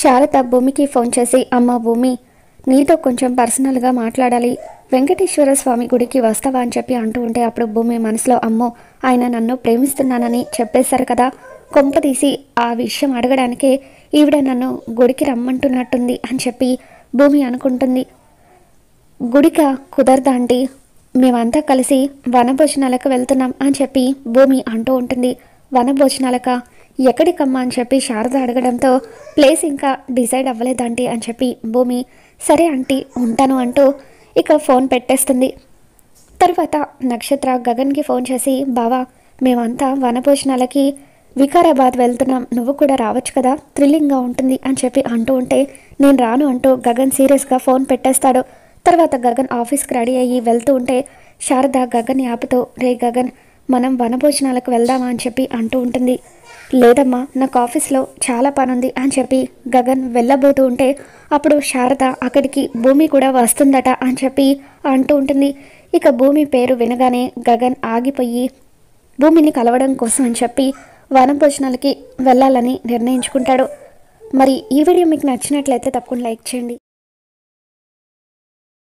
శారద భూమికి ఫోన్ చేసి, అమ్మ భూమి, నీతో కొంచెం పర్సనల్గా మాట్లాడాలి, వెంకటేశ్వర స్వామి గుడికి వస్తావా అని చెప్పి అంటూ ఉంటే, అప్పుడు భూమి మనసులో, అమ్మో ఆయన నన్ను ప్రేమిస్తున్నానని చెప్పేశారు కదా, కొంప తీసి ఆ విషయం అడగడానికే ఈవిడ నన్ను గుడికి రమ్మంటున్నట్టుంది అని చెప్పి భూమి అనుకుంటుంది. గుడిక కుదరదా ఆంటీ, మేమంతా కలిసి వనభోజనాలకు వెళ్తున్నాం అని చెప్పి భూమి అంటూ ఉంటుంది. వనభోజనాలక ఎక్కడికమ్మా అని చెప్పి శారద అడగడంతో, ప్లేస్ ఇంకా డిసైడ్ అవ్వలేదంటీ అని చెప్పి భూమి సరే ఆంటీ ఉంటాను అంటూ ఇక ఫోన్ పెట్టేస్తుంది. తర్వాత నక్షత్ర గగన్కి ఫోన్ చేసి, బావా మేమంతా వనభోజనాలకి వికారాబాద్ వెళ్తున్నాం, నువ్వు కూడా రావచ్చు కదా, థ్రిల్లింగ్గా ఉంటుంది అని చెప్పి అంటూ ఉంటే, నేను రాను అంటూ గగన్ సీరియస్గా ఫోన్ పెట్టేస్తాడు. తర్వాత గగన్ ఆఫీస్కి రెడీ అయ్యి వెళ్తూ ఉంటే శారద గగన్ ఆపుతూ, రే గగన్ మనం వనభోజనాలకు వెళ్దామా అని చెప్పి అంటూ ఉంటుంది. లేదమ్మా నాకు ఆఫీస్లో చాలా పని ఉంది అని చెప్పి గగన్ వెళ్ళబోతూ ఉంటే, అప్పుడు శారద అక్కడికి భూమి కూడా వస్తుందట అని చెప్పి అంటూ ఉంటుంది. ఇక భూమి పేరు వినగానే గగన్ ఆగిపోయి భూమిని కలవడం కోసం అని చెప్పి వనభోజనాలకి వెళ్ళాలని నిర్ణయించుకుంటాడు. మరి ఈ వీడియో మీకు నచ్చినట్లయితే తప్పకుండా లైక్ చేయండి.